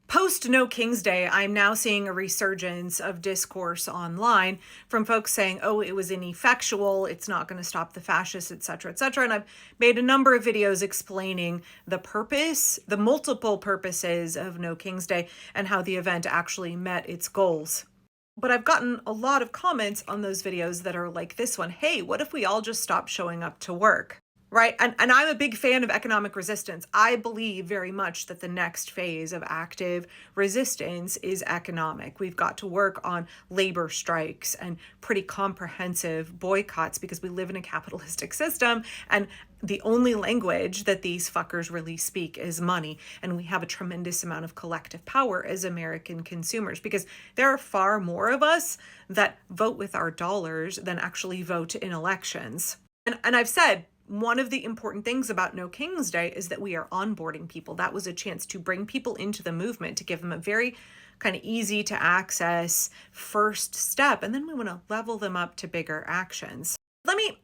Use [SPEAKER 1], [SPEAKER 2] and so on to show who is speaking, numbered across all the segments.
[SPEAKER 1] Post No King's Day, I'm now seeing a resurgence of discourse online from folks saying, oh, it was ineffectual, it's not going to stop the fascists, et cetera, et cetera. And I've made a number of videos explaining the purpose, the multiple purposes of No King's Day and how the event actually met its goals. But I've gotten a lot of comments on those videos that are like this one. Hey, what if we all just stop showing up to work? Right. And I'm a big fan of economic resistance. I believe very much that the next phase of active resistance is economic. We've got to work on labor strikes and pretty comprehensive boycotts because we live in a capitalistic system and the only language that these fuckers really speak is money. And we have a tremendous amount of collective power as American consumers because there are far more of us that vote with our dollars than actually vote in elections. And I've said, one of the important things about No King's Day is that we are onboarding people. That was a chance to bring people into the movement, to give them a very kind of easy to access first step. And then we want to level them up to bigger actions. Let me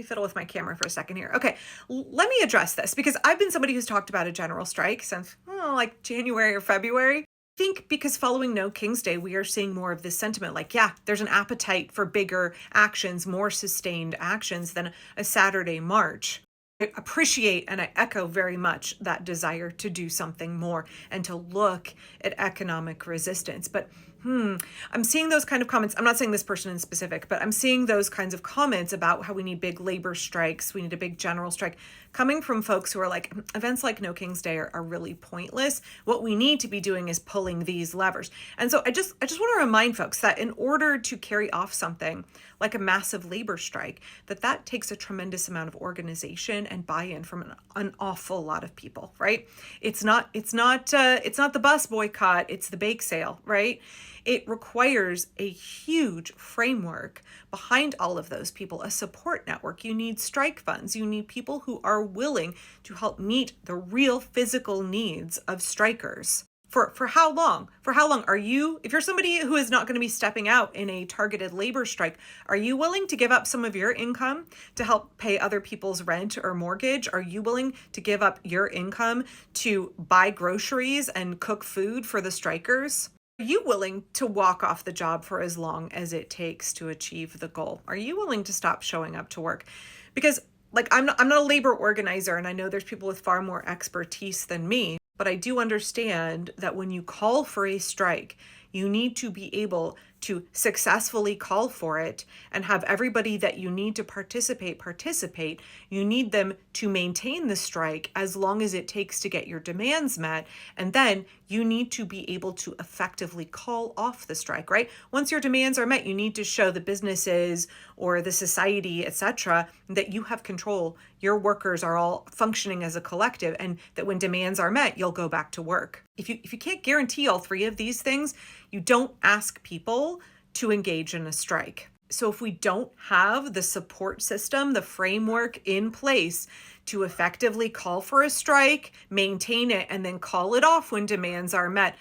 [SPEAKER 1] fiddle with my camera for a second here. Okay, let me address this because I've been somebody who's talked about a general strike since like January or February. I think because following No King's Day, we are seeing more of this sentiment like, yeah, there's an appetite for bigger actions, more sustained actions than a Saturday march. I appreciate and I echo very much that desire to do something more and to look at economic resistance. But I'm seeing those kind of comments. I'm not saying this person in specific, but I'm seeing those kinds of comments about how we need big labor strikes. We need a big general strike coming from folks who are like, events like No King's Day are really pointless. What we need to be doing is pulling these levers. And so I just want to remind folks that in order to carry off something like a massive labor strike, that takes a tremendous amount of organization and buy-in from an awful lot of people, right? It's not the bus boycott, it's the bake sale, right? It requires a huge framework behind all of those people, a support network. You need strike funds. You need people who are willing to help meet the real physical needs of strikers. For how long? For how long are you, if you're somebody who is not going to be stepping out in a targeted labor strike, are you willing to give up some of your income to help pay other people's rent or mortgage? Are you willing to give up your income to buy groceries and cook food for the strikers? Are you willing to walk off the job for as long as it takes to achieve the goal? Are you willing to stop showing up to work? Because like I'm not a labor organizer, and I know there's people with far more expertise than me, but I do understand that when you call for a strike, you need to be able to successfully call for it and have everybody that you need to participate. You need them to maintain the strike as long as it takes to get your demands met. And then you need to be able to effectively call off the strike, right? Once your demands are met, you need to show the businesses or the society, etc., that you have control. Your workers are all functioning as a collective, and that when demands are met, you'll go back to work. If you can't guarantee all three of these things, you don't ask people to engage in a strike. So if we don't have the support system, the framework in place to effectively call for a strike, maintain it, and then call it off when demands are met,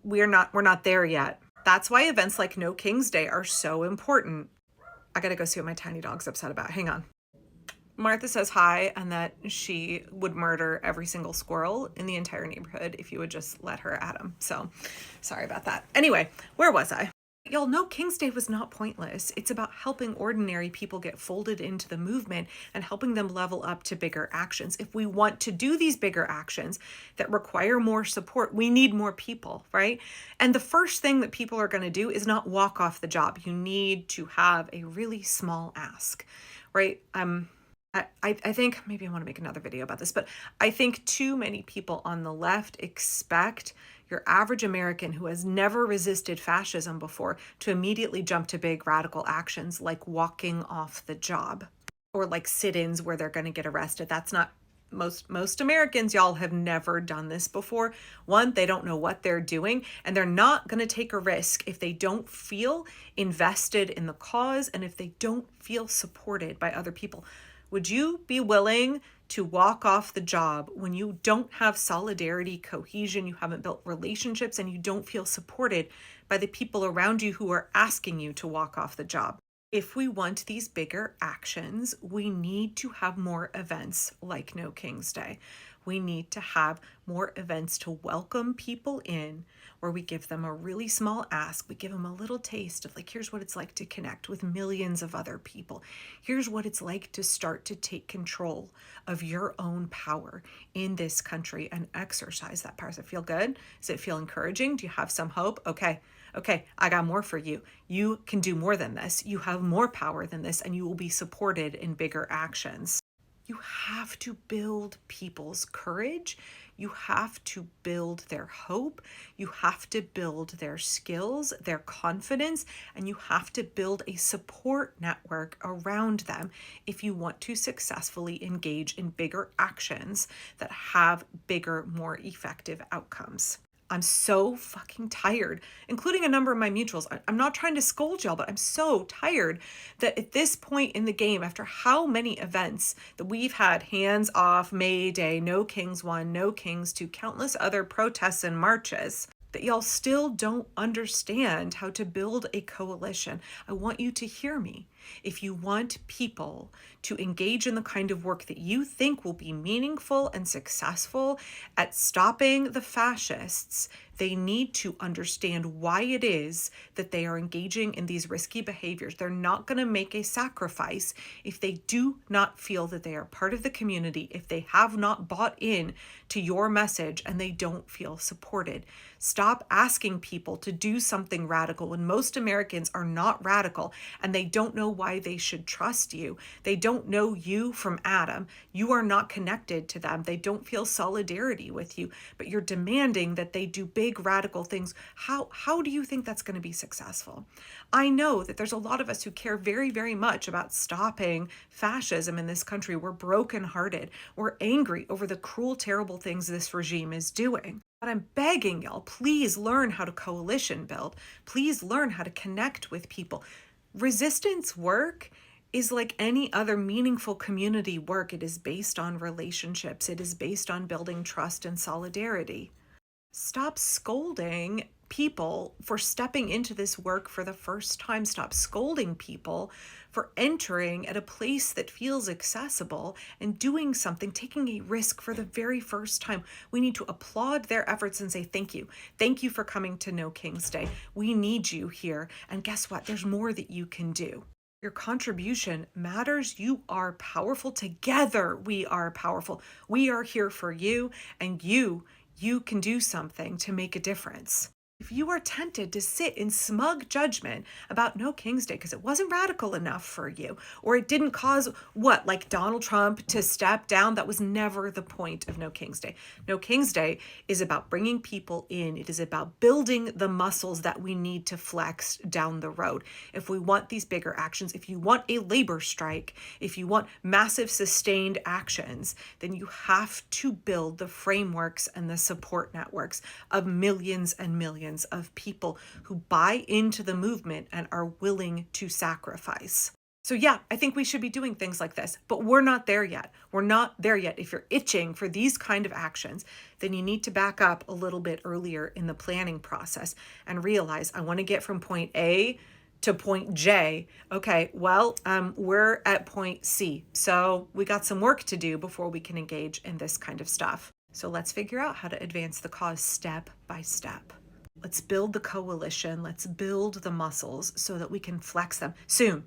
[SPEAKER 1] we're not there yet. That's why events like No King's Day are so important. I gotta go see what my tiny dog's upset about. Hang on. Martha says hi and that she would murder every single squirrel in the entire neighborhood if you would just let her at him. So sorry about that. Anyway, where was I? Y'all know King's Day was not pointless. It's about helping ordinary people get folded into the movement and helping them level up to bigger actions. If we want to do these bigger actions that require more support, we need more people, right? And the first thing that people are going to do is not walk off the job. You need to have a really small ask, right? I think maybe I want to make another video about this, but I think too many people on the left expect your average American who has never resisted fascism before to immediately jump to big radical actions like walking off the job or like sit-ins where they're going to get arrested. That's not most Americans, y'all, have never done this before. One, they don't know what they're doing, and they're not going to take a risk if they don't feel invested in the cause and if they don't feel supported by other people. Would you be willing to walk off the job when you don't have solidarity, cohesion, you haven't built relationships, and you don't feel supported by the people around you who are asking you to walk off the job? If we want these bigger actions, we need to have more events like No King's Day. We need to have more events to welcome people in, where we give them a really small ask. We give them a little taste of, like, here's what it's like to connect with millions of other people. Here's what it's like to start to take control of your own power in this country and exercise that power. Does it feel good? Does it feel encouraging? Do you have some hope? Okay, I got more for you. You can do more than this. You have more power than this, and you will be supported in bigger actions. You have to build people's courage. You have to build their hope. You have to build their skills, their confidence, and you have to build a support network around them if you want to successfully engage in bigger actions that have bigger, more effective outcomes. I'm so fucking tired, including a number of my mutuals. I'm not trying to scold y'all, but I'm so tired that at this point in the game, after how many events that we've had, hands off, May Day, No Kings 1, No Kings 2, countless other protests and marches, that y'all still don't understand how to build a coalition. I want you to hear me. If you want people to engage in the kind of work that you think will be meaningful and successful at stopping the fascists, they need to understand why it is that they are engaging in these risky behaviors. They're not going to make a sacrifice if they do not feel that they are part of the community, if they have not bought in to your message and they don't feel supported. Stop asking people to do something radical when most Americans are not radical and they don't know why they should trust you. They don't know you from Adam. You are not connected to them. They don't feel solidarity with you, but you're demanding that they do big radical things. How do you think that's going to be successful? I know that there's a lot of us who care very, very much about stopping fascism in this country. We're brokenhearted. We're angry over the cruel, terrible things this regime is doing. But I'm begging y'all, please learn how to coalition build. Please learn how to connect with people. Resistance work is like any other meaningful community work. It is based on relationships. It is based on building trust and solidarity. Stop scolding people for stepping into this work for the first time. Stop scolding people for entering at a place that feels accessible and doing something, taking a risk for the very first time. We need to applaud their efforts and say thank you. Thank you for coming to No King's Day. We need you here. And guess what? There's more that you can do. Your contribution matters. You are powerful. Together, we are powerful. We are here for you, and you can do something to make a difference. If you are tempted to sit in smug judgment about No King's Day because it wasn't radical enough for you, or it didn't cause what, like Donald Trump to step down, that was never the point of No King's Day. No King's Day is about bringing people in. It is about building the muscles that we need to flex down the road. If we want these bigger actions, if you want a labor strike, if you want massive sustained actions, then you have to build the frameworks and the support networks of millions and millions of people who buy into the movement and are willing to sacrifice. So yeah, I think we should be doing things like this, but we're not there yet. We're not there yet. If you're itching for these kind of actions, then you need to back up a little bit earlier in the planning process and realize, I want to get from point A to point J. Okay, well, we're at point C. So we got some work to do before we can engage in this kind of stuff. So let's figure out how to advance the cause step by step. Let's build the coalition. Let's build the muscles so that we can flex them soon.